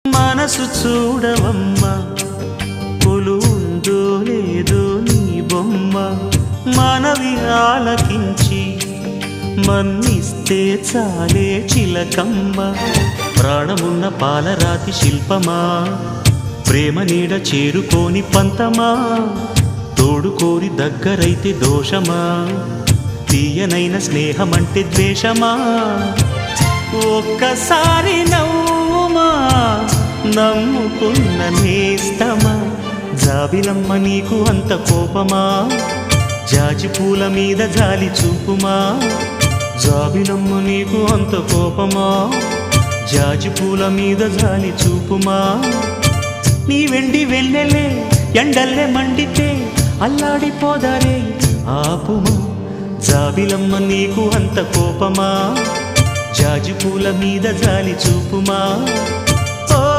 మనసు చూడవమ్మా కొలువుందో లేదో నీ బొమ్మ మనవి ఆలకించి మన్నిస్తే చాలే చిలకమ్మ ప్రాణమున్న పాలరాతి శిల్పమా ప్రేమ నీడ చేరుకోని పంతమా తోడుకోరి దగ్గరైతే దోషమా తీయనైన స్నేహమంటే ద్వేషమా ఒక్కసారి నవ్వుమా నమ్ముకున్న నేస్తమా జాబిలమ్మ నీకు అంత కోపమా జాజి పూల మీద జాలి చూపుమా జాబిలమ్మ నీకు అంత కోపమా జాజి పూల మీద జాలి చూపుమా నీ వెండి వెన్నెలే ఎండల్లే మండితే అల్లాడిపోదారే ఆపుమా జాబిలమ్మ నీకు అంత కోపమా జాజి పూల మీద జాలి చూపుమా